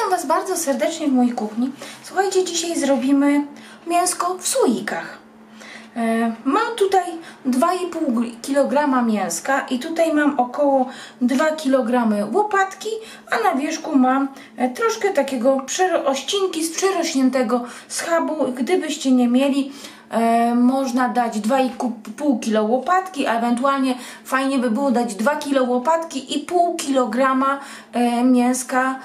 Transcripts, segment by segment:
Witam Was bardzo serdecznie w mojej kuchni. Słuchajcie, dzisiaj zrobimy mięsko w słoikach. Mam tutaj 2,5 kg mięska i tutaj mam około 2 kg łopatki, a na wierzchu mam troszkę takiego ościnki z przerośniętego schabu. Gdybyście nie mieli, można dać 2,5 kg łopatki, a ewentualnie fajnie by było dać 2 kg łopatki i pół kilograma mięska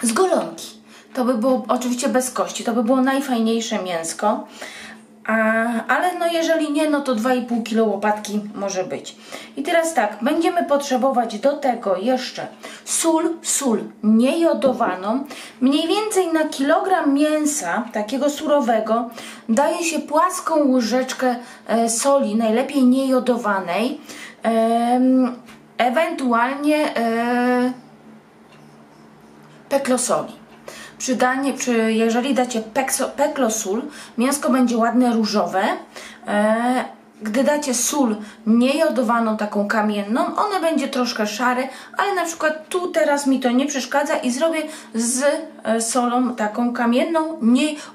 z golonki. To by było oczywiście bez kości, to by było najfajniejsze mięsko. Ale no jeżeli nie, no to 2,5 kg łopatki może być. I teraz tak, będziemy potrzebować do tego jeszcze sól niejodowaną. Mniej więcej na kilogram mięsa, takiego surowego, daje się płaską łyżeczkę soli, najlepiej niejodowanej. Ewentualnie peklosoli. Jeżeli dacie peklosól, mięsko będzie ładne różowe. Gdy dacie sól niejodowaną, taką kamienną, one będzie troszkę szare, ale na przykład tu teraz mi to nie przeszkadza i zrobię z solą taką kamienną,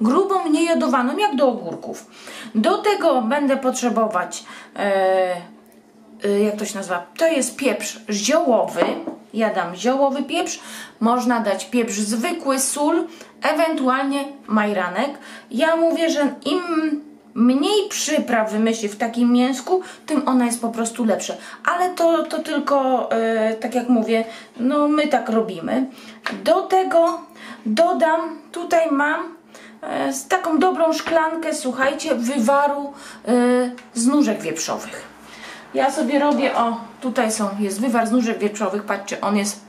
grubą, niejodowaną, jak do ogórków. Do tego będę potrzebować, jak to się nazywa, to jest pieprz ziołowy. Ja dam ziołowy pieprz, można dać pieprz zwykły, sól, ewentualnie majranek. Ja mówię, że im mniej przypraw wymyśli w takim mięsku, tym ona jest po prostu lepsza. Ale to tylko, tak jak mówię, no my tak robimy. Do tego dodam, tutaj mam taką dobrą szklankę, słuchajcie, wywaru z nóżek wieprzowych. Ja sobie robię, o tutaj jest wywar z nóżek wieprzowych, patrzcie, on jest,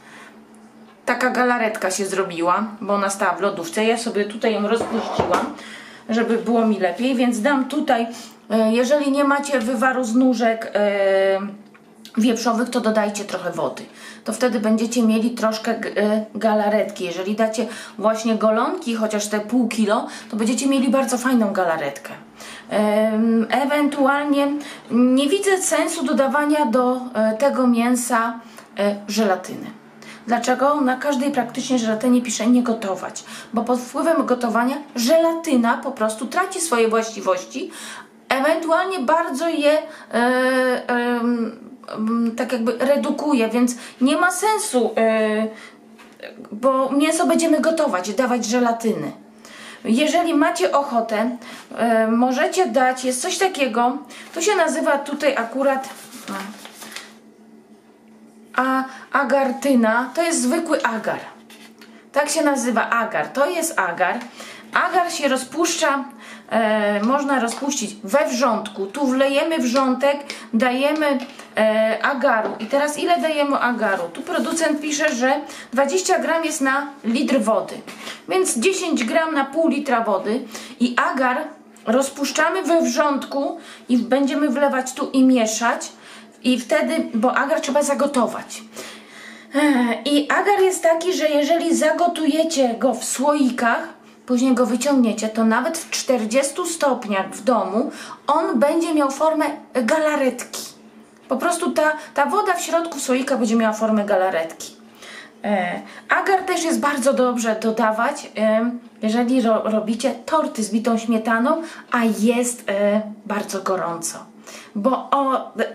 taka galaretka się zrobiła, bo ona stała w lodówce, ja sobie tutaj ją rozpuściłam, żeby było mi lepiej, więc dam tutaj, jeżeli nie macie wywaru z nóżek wieprzowych, to dodajcie trochę wody, to wtedy będziecie mieli troszkę galaretki. Jeżeli dacie właśnie golonki, chociaż te pół kilo, to będziecie mieli bardzo fajną galaretkę. Ewentualnie nie widzę sensu dodawania do tego mięsa żelatyny. Dlaczego? Na każdej praktycznie żelatynie piszę nie gotować, bo pod wpływem gotowania żelatyna po prostu traci swoje właściwości, ewentualnie bardzo je tak jakby redukuje, więc nie ma sensu, bo mięso będziemy gotować, dawać żelatyny. Jeżeli macie ochotę, możecie dać, jest coś takiego, to się nazywa tutaj akurat agartyna, to jest zwykły agar. Tak się nazywa agar, to jest agar. Agar się rozpuszcza, można rozpuścić we wrzątku. Tu wlejemy wrzątek, dajemy agaru. I teraz ile dajemy agaru? Tu producent pisze, że 20 gram jest na litr wody. Więc 10 gram na pół litra wody. I agar rozpuszczamy we wrzątku i będziemy wlewać tu i mieszać. I wtedy, bo agar trzeba zagotować. I agar jest taki, że jeżeli zagotujecie go w słoikach, później go wyciągniecie, to nawet w 40 stopniach w domu on będzie miał formę galaretki. Po prostu ta woda w środku słoika będzie miała formę galaretki. Agar też jest bardzo dobrze dodawać, jeżeli robicie torty z bitą śmietaną, a jest bardzo gorąco. Bo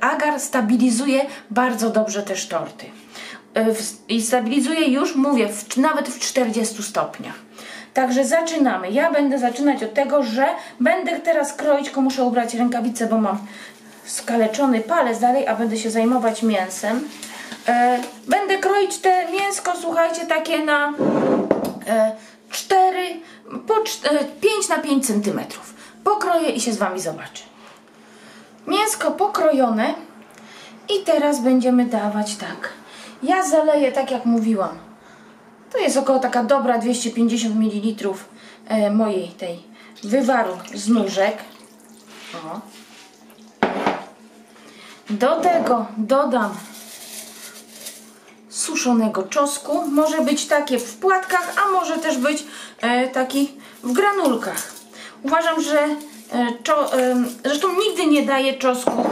agar stabilizuje bardzo dobrze też torty. I stabilizuje już, mówię, nawet w 40 stopniach. Także zaczynamy. Ja będę zaczynać od tego, że będę teraz kroić, tylko muszę ubrać rękawice, bo mam skaleczony palec dalej, a będę się zajmować mięsem. Będę kroić te mięsko, słuchajcie, takie na 5 na 5 cm. Pokroję i się z Wami zobaczę. Mięsko pokrojone i teraz będziemy dawać tak. Ja zaleję, tak jak mówiłam, to jest około taka dobra 250 ml mojej tej wywaru z nóżek. O. Do tego dodam suszonego czosnku. Może być takie w płatkach, a może też być taki w granulkach. Uważam, że zresztą nigdy nie daję czosnku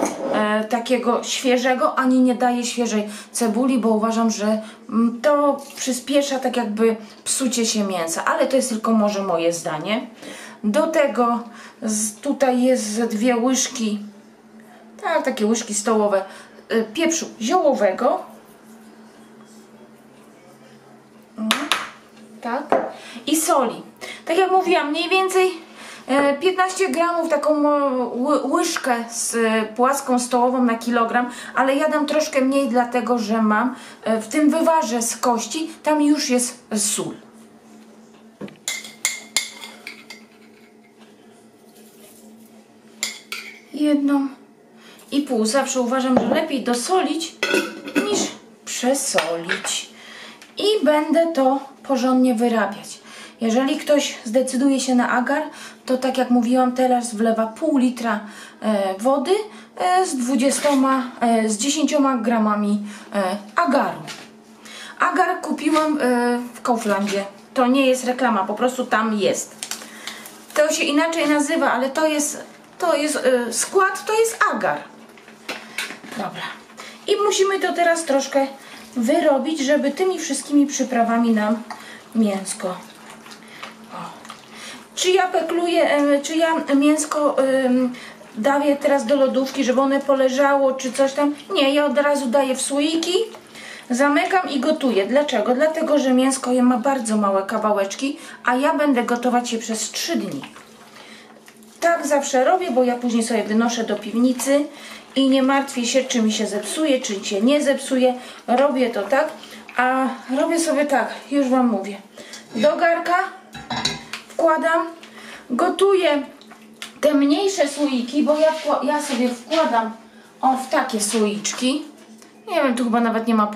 takiego świeżego, ani nie daję świeżej cebuli, bo uważam, że to przyspiesza tak jakby psucie się mięsa, ale to jest tylko może moje zdanie. Do tego tutaj jest ze 2 łyżki, tak, takie łyżki stołowe pieprzu ziołowego. Tak. I soli. Tak jak mówiłam, mniej więcej 15 gramów, taką łyżkę z płaską stołową na kilogram, ale ja dam troszkę mniej, dlatego że mam w tym wywarze z kości, tam już jest sól. Jedną i pół. Zawsze uważam, że lepiej dosolić niż przesolić. I będę to porządnie wyrabiać. Jeżeli ktoś zdecyduje się na agar, to tak jak mówiłam, teraz wlewa pół litra wody z 10 gramami agaru. Agar kupiłam w Kauflandzie. To nie jest reklama, po prostu tam jest. To się inaczej nazywa, ale to jest skład, to jest agar. Dobra. I musimy to teraz troszkę wyrobić, żeby tymi wszystkimi przyprawami nam mięsko. O. Czy ja pekluję, czy ja mięsko daję teraz do lodówki, żeby one poleżało, czy coś tam? Nie, ja od razu daję w słoiki, zamykam i gotuję. Dlaczego? Dlatego, że mięsko ma bardzo małe kawałeczki, a ja będę gotować je przez 3 dni. Tak zawsze robię, bo ja później sobie wynoszę do piwnicy i nie martwię się, czy mi się zepsuje, czy się nie zepsuje. Robię to tak, a robię sobie tak, już wam mówię. Do garka wkładam, gotuję te mniejsze słoiki, bo ja sobie wkładam w takie słoiczki. Nie wiem, tu chyba nawet nie ma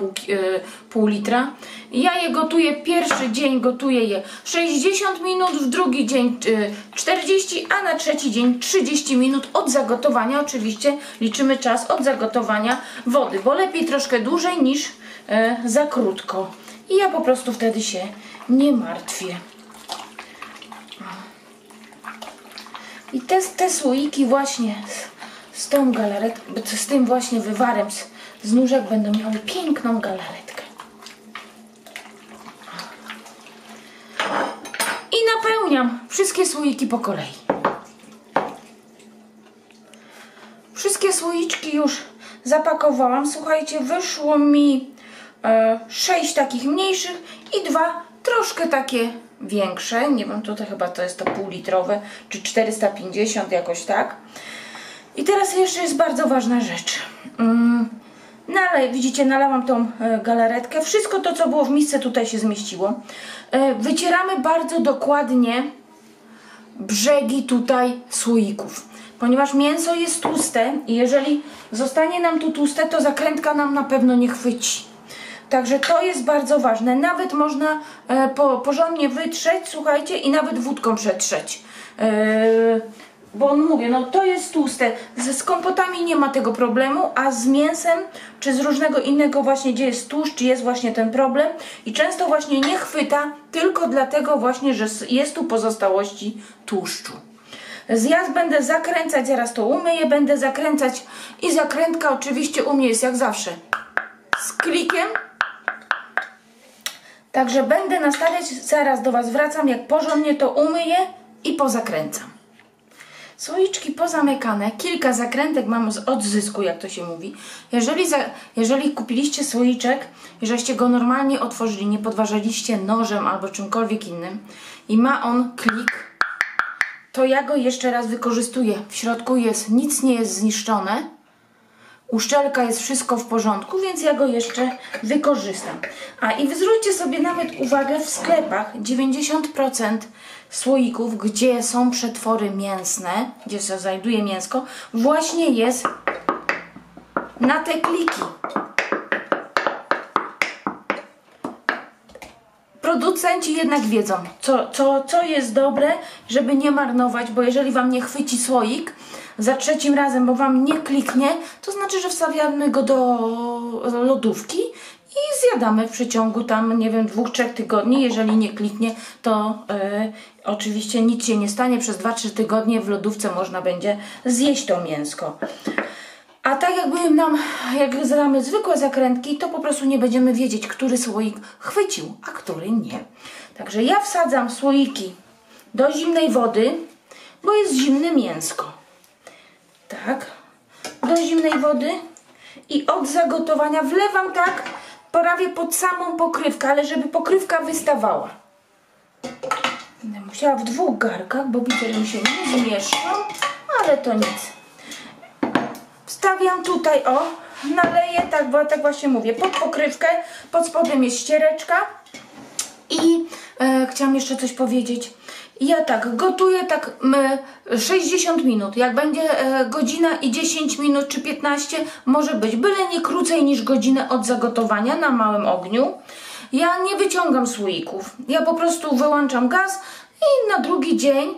pół litra. Ja je gotuję, pierwszy dzień gotuję je 60 minut, w drugi dzień 40, a na trzeci dzień 30 minut od zagotowania. Oczywiście liczymy czas od zagotowania wody, bo lepiej troszkę dłużej niż za krótko. I ja po prostu wtedy się nie martwię. I te słoiki właśnie z tą galaretką, z tym właśnie wywarem z nóżek będą miały piękną galaretkę. I napełniam wszystkie słoiki po kolei. Wszystkie słoiczki już zapakowałam. Słuchajcie, wyszło mi 6 takich mniejszych i 2 troszkę takie większe. Nie wiem, tutaj chyba to jest to półlitrowe, czy 450, jakoś tak. I teraz jeszcze jest bardzo ważna rzecz. Widzicie, nalałam tą galaretkę. Wszystko to, co było w misce, tutaj się zmieściło. Wycieramy bardzo dokładnie brzegi tutaj słoików, ponieważ mięso jest tłuste i jeżeli zostanie nam tu tłuste, to zakrętka nam na pewno nie chwyci. Także to jest bardzo ważne. Nawet można porządnie wytrzeć, słuchajcie, i nawet wódką przetrzeć. Bo mówię, no to jest tłuste. Z kompotami nie ma tego problemu, a z mięsem, czy z różnego innego właśnie, gdzie jest tłuszcz, jest właśnie ten problem. I często właśnie nie chwyta, tylko dlatego właśnie, że jest tu pozostałości tłuszczu. Ja będę zakręcać, zaraz to umyję, będę zakręcać i zakrętka oczywiście u mnie jest jak zawsze z klikiem. Także będę nastawiać, zaraz do Was wracam, jak porządnie to umyję i pozakręcam. Słoiczki pozamykane, kilka zakrętek mam od zysku, jak to się mówi. Jeżeli kupiliście słoiczek, żeście go normalnie otworzyli, nie podważaliście nożem albo czymkolwiek innym i ma on klik, to ja go jeszcze raz wykorzystuję. W środku nic nie jest zniszczone, uszczelka jest wszystko w porządku, więc ja go jeszcze wykorzystam. I zwróćcie sobie nawet uwagę, w sklepach 90% słoików, gdzie są przetwory mięsne, gdzie się znajduje mięsko, właśnie jest na te kliki. Producenci jednak wiedzą, co jest dobre, żeby nie marnować, bo jeżeli Wam nie chwyci słoik za trzecim razem, bo Wam nie kliknie, to znaczy, że wstawiamy go do lodówki i zjadamy w przeciągu tam, nie wiem, 2-3 tygodni. Jeżeli nie kliknie, to oczywiście nic się nie stanie. Przez 2-3 tygodnie w lodówce można będzie zjeść to mięsko. A tak jak zadamy zwykłe zakrętki, to po prostu nie będziemy wiedzieć, który słoik chwycił, a który nie. Także ja wsadzam słoiki do zimnej wody, bo jest zimne mięsko. Tak, do zimnej wody i od zagotowania wlewam tak prawie pod samą pokrywkę, ale żeby pokrywka wystawała. Będę musiała w 2 garkach, bo widzę, że mi się nie zmieszczą, ale to nic. Wstawiam tutaj, o, naleję, tak właśnie mówię, pod pokrywkę, pod spodem jest ściereczka i chciałam jeszcze coś powiedzieć. Ja tak gotuję 60 minut, jak będzie godzina i 10 minut czy 15 może być, byle nie krócej niż godzinę od zagotowania na małym ogniu. Ja nie wyciągam słoików, ja po prostu wyłączam gaz i na drugi dzień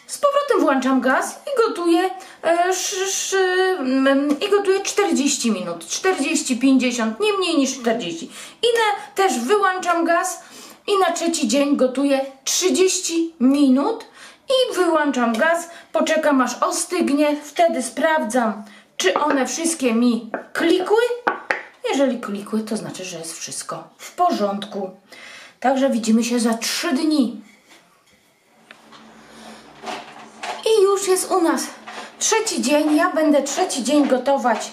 z powrotem włączam gaz i gotuję 40 minut, 40-50, nie mniej niż 40. I też wyłączam gaz i na trzeci dzień gotuję 30 minut i wyłączam gaz, poczekam aż ostygnie, wtedy sprawdzam, czy one wszystkie mi klikły. Jeżeli klikły, to znaczy, że jest wszystko w porządku. Także widzimy się za 3 dni. I już jest u nas 3. dzień. Ja będę 3. dzień gotować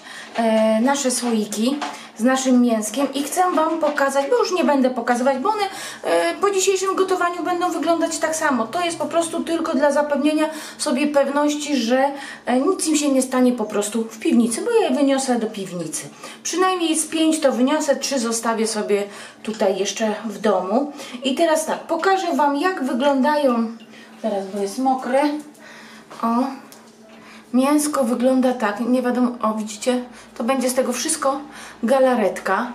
nasze słoiki z naszym mięskiem i chcę Wam pokazać, bo już nie będę pokazywać, bo one po dzisiejszym gotowaniu będą wyglądać tak samo. To jest po prostu tylko dla zapewnienia sobie pewności, że nic im się nie stanie po prostu w piwnicy, bo ja je wyniosę do piwnicy. Przynajmniej z 5 to wyniosę, 3 zostawię sobie tutaj jeszcze w domu. I teraz tak, pokażę Wam, jak wyglądają, teraz bo jest mokre, o, mięsko wygląda tak, nie wiadomo, o widzicie, to będzie z tego wszystko galaretka.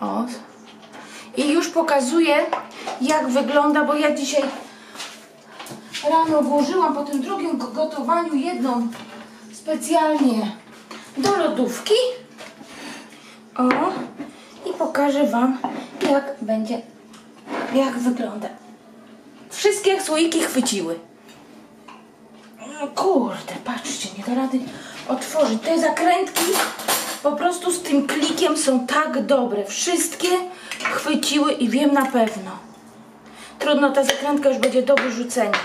O. I już pokazuję, jak wygląda, bo ja dzisiaj rano włożyłam po tym drugim gotowaniu jedną specjalnie do lodówki. O. I pokażę Wam, jak wygląda. Wszystkie słoiki chwyciły. No kurde, patrzcie, nie da rady otworzyć. Te zakrętki po prostu z tym klikiem są tak dobre. Wszystkie chwyciły i wiem na pewno. Trudno, ta zakrętka już będzie do wyrzucenia.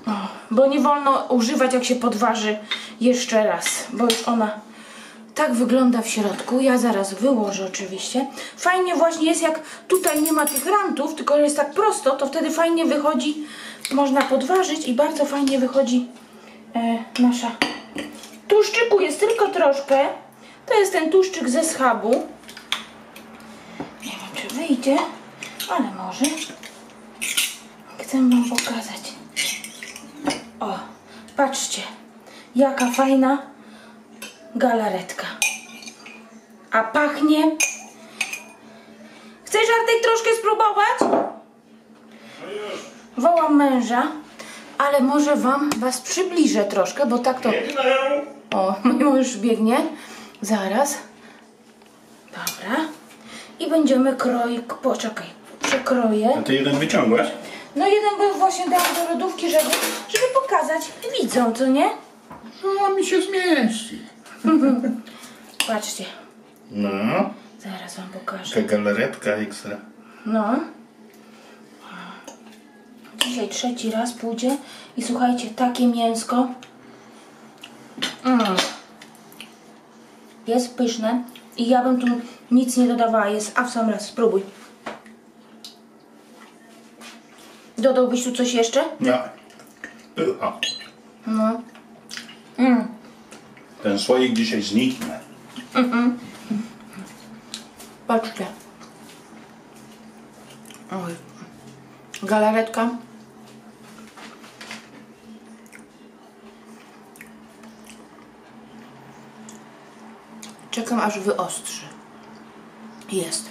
O, bo nie wolno używać, jak się podważy jeszcze raz, bo już ona tak wygląda w środku. Ja zaraz wyłożę oczywiście. Fajnie właśnie jest, jak tutaj nie ma tych rantów, tylko jest tak prosto, to wtedy fajnie wychodzi, można podważyć i bardzo fajnie wychodzi nasza. Tłuszczyku jest tylko troszkę. To jest ten tłuszczyk ze schabu. Nie wiem, czy wyjdzie, ale może. Chcę Wam pokazać. O, patrzcie, jaka fajna galaretka. A pachnie. Chcesz, Artek, troszkę spróbować? Wołam męża, ale może Was przybliżę troszkę, bo tak to... O, mój mąż biegnie. Zaraz. Dobra. I będziemy kroić... Poczekaj, przekroję. A Ty jeden wyciągłaś? No jeden był właśnie dałam do lodówki, żeby pokazać widzom, co nie? No, mi się zmieści. Patrzcie. No. Zaraz Wam pokażę. Taka galaretka ekstra. No. Dzisiaj 3. raz pójdzie i słuchajcie, takie mięsko jest pyszne i ja bym tu nic nie dodawała, jest, a w sam raz, spróbuj. Dodałbyś tu coś jeszcze? Nie. No. Ten słoik dzisiaj zniknie. Patrzcie. Oj. Galaretka. Czekam, aż wyostrzy. Jest.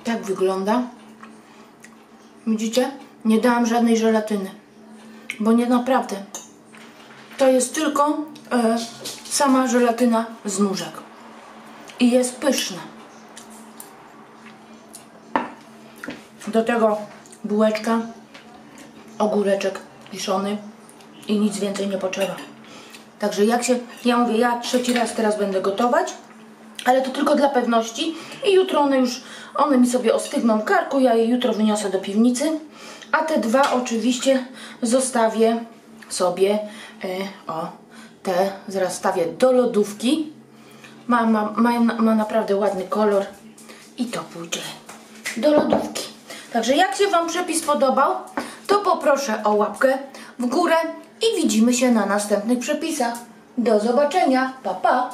Tak wygląda. Widzicie? Nie dałam żadnej żelatyny. Bo nie, naprawdę. To jest tylko sama żelatyna z nóżek. i jest pyszne. Do tego bułeczka, ogóreczek kiszony i nic więcej nie potrzeba. Także ja mówię, ja trzeci raz teraz będę gotować, ale to tylko dla pewności i jutro one mi sobie ostygną w karku, ja je jutro wyniosę do piwnicy, a te dwa oczywiście zostawię sobie, te zaraz stawię do lodówki. Ma naprawdę ładny kolor i to pójdzie do lodówki. Także jak się Wam przepis podobał, to poproszę o łapkę w górę i widzimy się na następnych przepisach. Do zobaczenia, pa pa!